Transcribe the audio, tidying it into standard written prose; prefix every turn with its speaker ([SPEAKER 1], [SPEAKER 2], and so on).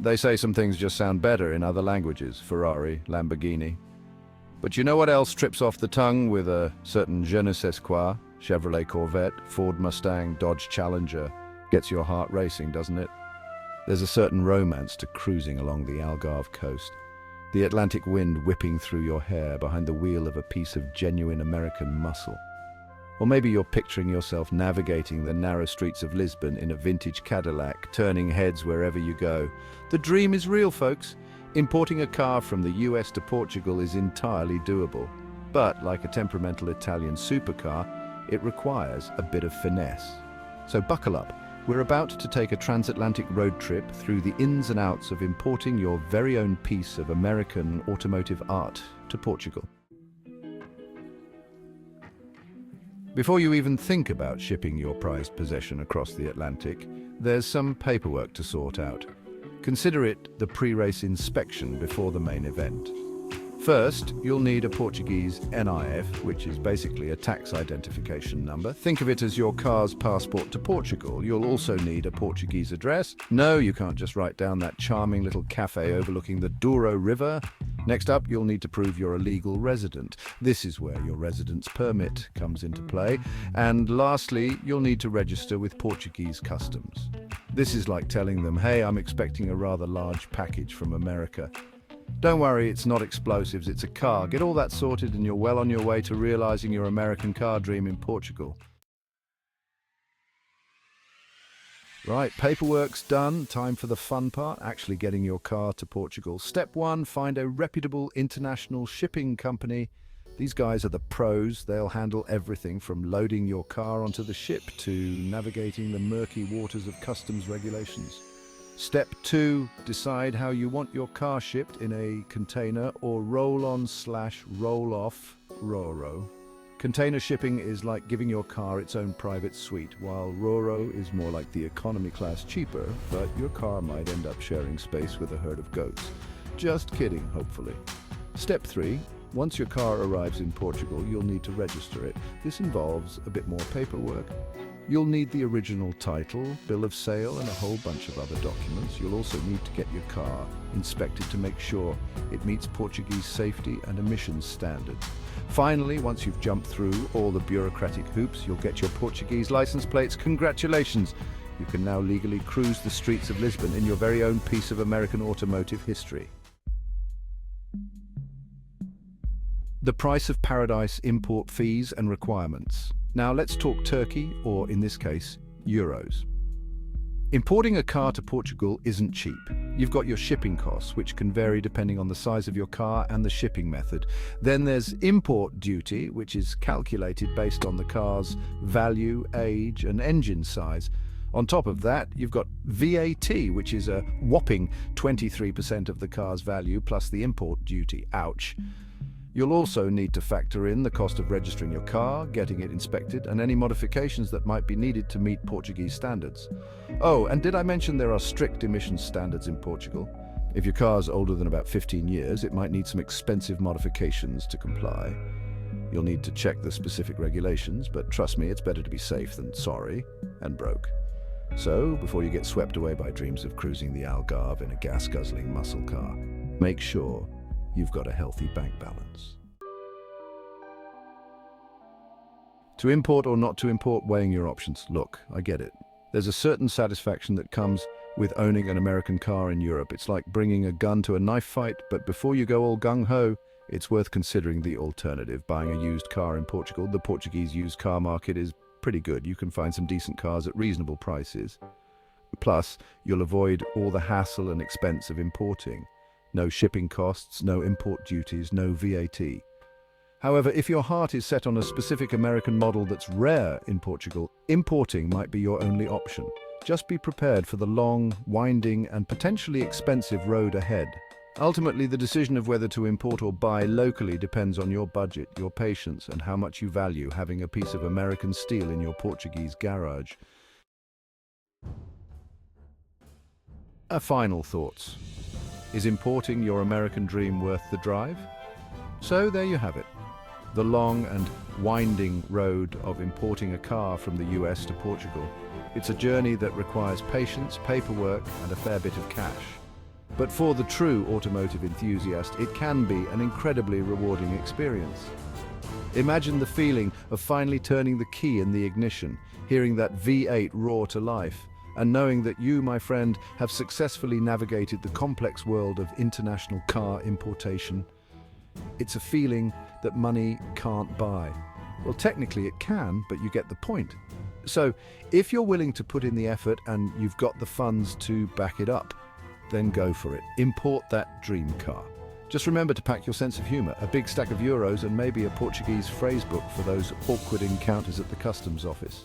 [SPEAKER 1] They say some things just sound better in other languages, Ferrari, Lamborghini. But you know what else trips off the tongue with a certain je ne sais quoi? Chevrolet Corvette, Ford Mustang, Dodge Challenger. Gets your heart racing, doesn't it? There's a certain romance to cruising along the Algarve coast. The Atlantic wind whipping through your hair behind the wheel of a piece of genuine American muscle. Or maybe you're picturing yourself navigating the narrow streets of Lisbon in a vintage Cadillac, turning heads wherever you go. The dream is real, folks. Importing a car from the US to Portugal is entirely doable. But, like a temperamental Italian supercar, it requires a bit of finesse. So buckle up. We're about to take a transatlantic road trip through the ins and outs of importing your very own piece of American automotive art to Portugal. Before you even think about shipping your prized possession across the Atlantic, there's some paperwork to sort out. Consider it the pre-race inspection before the main event. First, you'll need a Portuguese NIF, which is basically a tax identification number. Think of it as your car's passport to Portugal. You'll also need a Portuguese address. No, you can't just write down that charming little cafe overlooking the Douro River. Next up, you'll need to prove you're a legal resident. This is where your residence permit comes into play. And lastly, you'll need to register with Portuguese customs. This is like telling them, hey, I'm expecting a rather large package from America. Don't worry, it's not explosives, it's a car. Get all that sorted and you're well on your way to realizing your American car dream in Portugal. Right, paperwork's done. Time for the fun part, actually getting your car to Portugal. Step one, find a reputable international shipping company. These guys are the pros. They'll handle everything from loading your car onto the ship to navigating the murky waters of customs regulations. Step two, decide how you want your car shipped in a container or roll-on/roll-off Ro-Ro. Container shipping is like giving your car its own private suite, while Ro-Ro is more like the economy class cheaper, but your car might end up sharing space with a herd of goats. Just kidding, hopefully. Step three, once your car arrives in Portugal, you'll need to register it. This involves a bit more paperwork. You'll need the original title, bill of sale, and a whole bunch of other documents. You'll also need to get your car inspected to make sure it meets Portuguese safety and emissions standards. Finally, once you've jumped through all the bureaucratic hoops, you'll get your Portuguese license plates. Congratulations! You can now legally cruise the streets of Lisbon in your very own piece of American automotive history. The price of paradise, import fees and requirements. Now let's talk Turkey, or in this case, euros. Importing a car to Portugal isn't cheap. You've got your shipping costs, which can vary depending on the size of your car and the shipping method. Then there's import duty, which is calculated based on the car's value, age, and engine size. On top of that, you've got VAT, which is a whopping 23% of the car's value plus the import duty. Ouch. You'll also need to factor in the cost of registering your car, getting it inspected, and any modifications that might be needed to meet Portuguese standards. Oh, and did I mention there are strict emissions standards in Portugal? If your car's older than about 15 years, it might need some expensive modifications to comply. You'll need to check the specific regulations, but trust me, it's better to be safe than sorry and broke. So, before you get swept away by dreams of cruising the Algarve in a gas-guzzling muscle car, make sure you've got a healthy bank balance. To import or not to import, weighing your options. Look, I get it. There's a certain satisfaction that comes with owning an American car in Europe. It's like bringing a gun to a knife fight, but before you go all gung-ho, it's worth considering the alternative, buying a used car in Portugal. The Portuguese used car market is pretty good. You can find some decent cars at reasonable prices. Plus, you'll avoid all the hassle and expense of importing. No shipping costs, no import duties, no VAT. However, if your heart is set on a specific American model that's rare in Portugal, importing might be your only option. Just be prepared for the long, winding, and potentially expensive road ahead. Ultimately, the decision of whether to import or buy locally depends on your budget, your patience, and how much you value having a piece of American steel in your Portuguese garage. Final thoughts. Is importing your American dream worth the drive? So there you have it. The long and winding road of importing a car from the US to Portugal. It's a journey that requires patience, paperwork, and a fair bit of cash. But for the true automotive enthusiast, it can be an incredibly rewarding experience. Imagine the feeling of finally turning the key in the ignition, hearing that V8 roar to life, and knowing that you, my friend, have successfully navigated the complex world of international car importation. It's a feeling that money can't buy. Well, technically it can, but you get the point. So, if you're willing to put in the effort and you've got the funds to back it up, then go for it. Import that dream car. Just remember to pack your sense of humor, a big stack of euros and maybe a Portuguese phrase book for those awkward encounters at the customs office.